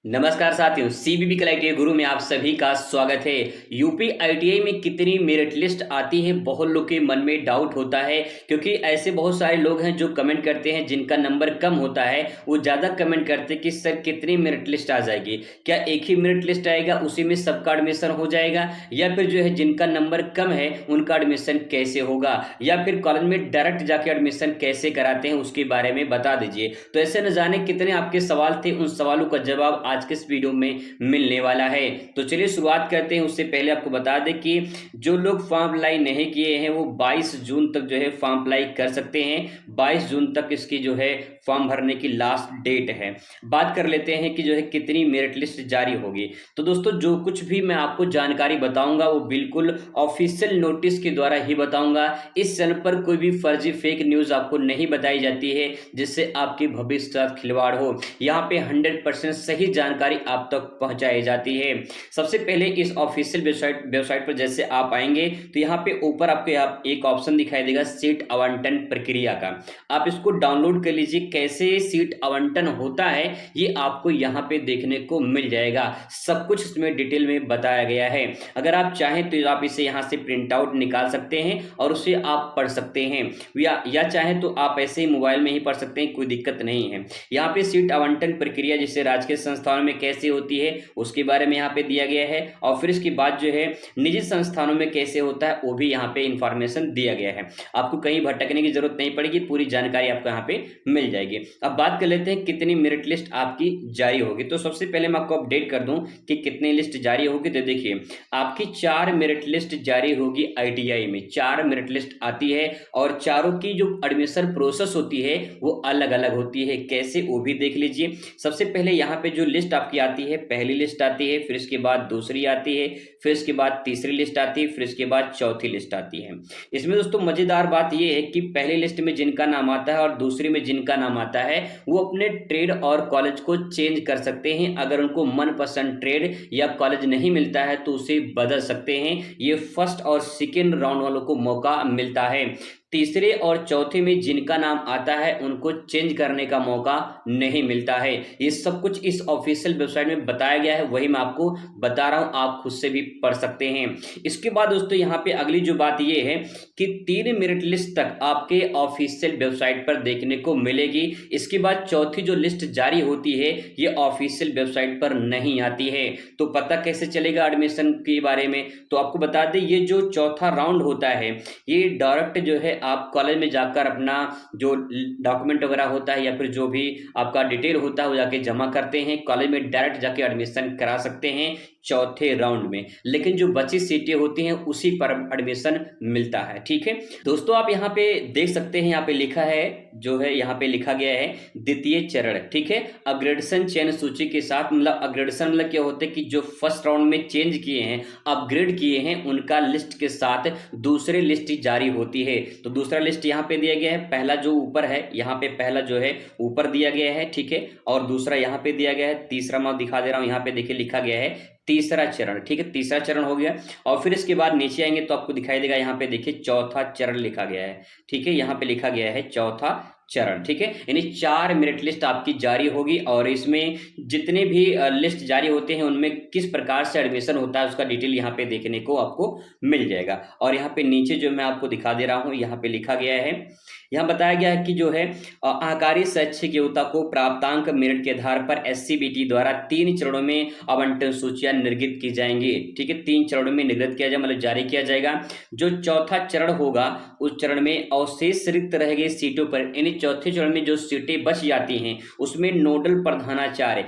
नमस्कार साथियों, सीबीबी कल आईटीआई गुरु में आप सभी का स्वागत है। यूपी आईटीआई में कितनी मेरिट लिस्ट आती है, बहुत लोग के मन में डाउट होता है, क्योंकि ऐसे बहुत सारे लोग हैं जो कमेंट करते हैं जिनका नंबर कम होता है, वो ज़्यादा कमेंट करते हैं कि सर कितनी मेरिट लिस्ट आ जाएगी, क्या एक ही मेरिट लिस्ट आएगा उसी में सबका एडमिशन हो जाएगा, या फिर जो है जिनका नंबर कम है उनका एडमिशन कैसे होगा, या फिर कॉलेज में डायरेक्ट जाके एडमिशन कैसे कराते हैं उसके बारे में बता दीजिए। तो ऐसे न जाने कितने आपके सवाल थे, उन सवालों का जवाब आज के इस वीडियो में मिलने वाला है। तो चलिए शुरुआत करते हैं। उससे पहले आपको बता दें कि जो लोग फॉर्म अप्लाई नहीं किए हैं वो 22 जून तक जो है फॉर्म अप्लाई कर सकते हैं। 22 जून तक इसकी जो है फॉर्म भरने की लास्ट डेट है। बात कर लेते हैं कि जो है कितनी मेरिट लिस्ट जारी होगी। तो दोस्तों, जो कुछ भी मैं आपको जानकारी बताऊंगा वो बिल्कुल ऑफिशियल नोटिस के द्वारा ही बताऊंगा। इस चैनल पर कोई भी फर्जी फेक न्यूज आपको नहीं बताई जाती है जिससे आपके भविष्य के साथ खिलवाड़ हो। यहाँ पे 100% सही जानकारी आप तक पहुंचाई जाती है। सबसे पहले इस ऑफिशियल वेबसाइट पर जैसे आप आएंगे तो यहाँ पे ऊपर आपको यहाँ एक ऑप्शन दिखाई देगा सीट आवंटन प्रक्रिया का। आप इसको डाउनलोड कर लीजिए। कैसे सीट आवंटन होता है ये आपको यहाँ पे देखने को मिल जाएगा। सब कुछ इसमें डिटेल में बताया गया है। अगर आप चाहें तो आप इसे यहाँ से प्रिंट आउट निकाल सकते हैं और उसे आप पढ़ सकते हैं, या चाहें तो आप ऐसे ही मोबाइल में ही पढ़ सकते हैं, कोई दिक्कत नहीं है। यहाँ पे सीट आवंटन प्रक्रिया जैसे राजकीय संस्थानों में कैसे होती है उसके बारे में यहाँ पे दिया गया है, और फिर इसके बाद जो है निजी संस्थानों में कैसे होता है वो भी यहाँ पे इंफॉर्मेशन दिया गया है। आपको कहीं भटकने की जरूरत नहीं पड़ेगी, पूरी जानकारी आपको यहाँ पे मिल जाएगी। अब बात कर लेते हैं कितनी मेरिट लिस्ट आपकी जारी होगी। तो सबसे पहले मैं आपको अपडेट कर दूं कि कितनी लिस्ट जारी होगी। तो देखिए, आपकी 4 मेरिट लिस्ट जारी होगी। आईटीआई में 4 मेरिट लिस्ट आती है और चारों की जो एडमिशन प्रोसेस होती है वो अलग अलग होती है। कैसे वो भी देख लीजिए। सबसे पहले यहाँ पे जो लिस्ट आपकी आती है, पहली लिस्ट आती है, फिर इसके बाद दूसरी आती है, फिर इसके बाद तीसरी लिस्ट आती है, फिर इसके बाद चौथी लिस्ट आती है। इसमें दोस्तों मजेदार बात यह है कि पहली लिस्ट में जिनका नाम आता है और दूसरी में जिनका नाम आता है वो अपने ट्रेड और कॉलेज को चेंज कर सकते हैं। अगर उनको मनपसंद ट्रेड या कॉलेज नहीं मिलता है तो उसे बदल सकते हैं। ये फर्स्ट और सेकेंड राउंड वालों को मौका मिलता है। तीसरे और चौथे में जिनका नाम आता है उनको चेंज करने का मौका नहीं मिलता है। ये सब कुछ इस ऑफिशियल वेबसाइट में बताया गया है, वही मैं आपको बता रहा हूं, आप खुद से भी पढ़ सकते हैं। इसके बाद दोस्तों यहाँ पे अगली जो बात ये है कि 3 मेरिट लिस्ट तक आपके ऑफिशियल वेबसाइट पर देखने को मिलेगी। इसके बाद चौथी जो लिस्ट जारी होती है ये ऑफिशियल वेबसाइट पर नहीं आती है। तो पता कैसे चलेगा एडमिशन के बारे में? तो आपको बता दें, ये जो चौथा राउंड होता है ये डायरेक्ट जो है आप कॉलेज में जाकर अपना जो डॉक्यूमेंट वगैरह होता है या फिर जो भी आपका डिटेल होता है वो जाके जमा करते हैं। कॉलेज में डायरेक्ट जाके एडमिशन करा सकते हैं चौथे राउंड में, लेकिन जो बची सीटें होती हैं उसी पर एडमिशन मिलता है। ठीक है दोस्तों, आप यहाँ पे देख सकते हैं, यहाँ पे लिखा है, जो है यहाँ पे लिखा गया है द्वितीय चरण। ठीक है, अपग्रेडेशन चयन सूची के साथ, मतलब अपग्रेडेशन मतलब क्या होता है कि जो फर्स्ट राउंड में चेंज किए हैं, अपग्रेड किए हैं, उनका लिस्ट के साथ दूसरी लिस्ट जारी होती है। तो दूसरा लिस्ट यहाँ पे दिया गया है। पहला जो ऊपर है यहाँ पे पहला जो है ऊपर दिया गया है, ठीक है, और दूसरा यहाँ पे दिया गया है। तीसरा मैं दिखा दे रहा हूँ, यहाँ पे देखिए लिखा गया है तीसरा चरण। ठीक है, तीसरा चरण हो गया। और फिर इसके बाद नीचे आएंगे तो आपको दिखाई देगा, यहाँ पे देखिए चौथा चरण लिखा गया है। ठीक है, यहाँ पे लिखा गया है चौथा चरण। ठीक है, यानी 4 मेरिट लिस्ट आपकी जारी होगी और इसमें जितने भी लिस्ट जारी होते हैं उनमें किस प्रकार से एडमिशन होता है उसका डिटेल यहाँ पे देखने को आपको मिल जाएगा। और यहाँ पे नीचे जो मैं आपको दिखा दे रहा हूँ, यहाँ पे लिखा गया है, यहाँ बताया गया है कि जो है आहाकारी शैक्षिक योग्यता को प्राप्तांक मेरिट के आधार पर एससीबीटी द्वारा 3 चरणों में आवंटन सूचियां निर्गत की जाएंगी। ठीक है, 3 चरणों में निर्गत किया जाए, मतलब जारी किया जाएगा। जो चौथा चरण होगा उस चरण में अवशेष रिक्त रह गई सीटों पर, यानी चौथे चरण में जो सीटें बच जाती हैं उसमें नोडल प्रधानाचार्य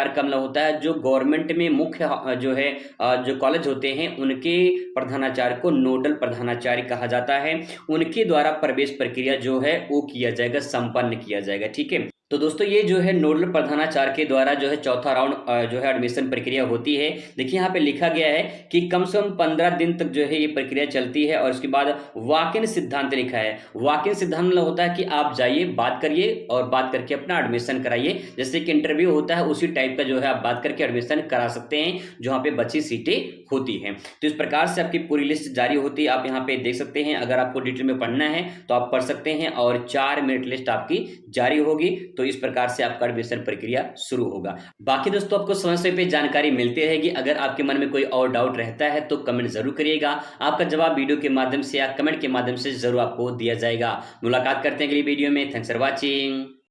का मतलब होता है जो गवर्नमेंट में मुख्य जो है जो कॉलेज होते हैं उनके प्रधानाचार्य को नोडल प्रधानाचार्य कहा जाता है। उनके द्वारा प्रवेश प्रक्रिया जो है वो किया जाएगा, संपन्न किया जाएगा। ठीक है, तो दोस्तों ये जो है नोडल प्रधानाचार्य के द्वारा जो है चौथा राउंड जो है एडमिशन प्रक्रिया होती है। देखिए यहाँ पे लिखा गया है कि कम से कम 15 दिन तक जो है ये प्रक्रिया चलती है। और इसके बाद वॉक इन सिद्धांत लिखा है। वॉक इन सिद्धांत मतलब होता है कि आप जाइए, बात करिए और बात करके अपना एडमिशन कराइए। जैसे कि इंटरव्यू होता है उसी टाइप का जो है आप बात करके एडमिशन करा सकते हैं जहाँ पे बची सीटें होती हैं। तो इस प्रकार से आपकी पूरी लिस्ट जारी होती है, आप यहाँ पे देख सकते हैं। अगर आपको डिटेल में पढ़ना है तो आप पढ़ सकते हैं। और 4 मेरिट लिस्ट आपकी जारी होगी। तो इस प्रकार से आपका एडमिशन प्रक्रिया शुरू होगा। बाकी दोस्तों आपको समय समय पे जानकारी मिलती रहेगी। अगर आपके मन में कोई और डाउट रहता है तो कमेंट जरूर करिएगा, आपका जवाब वीडियो के माध्यम से या कमेंट के माध्यम से जरूर आपको दिया जाएगा। मुलाकात करते हैं अगली वीडियो में। Thanks for watching.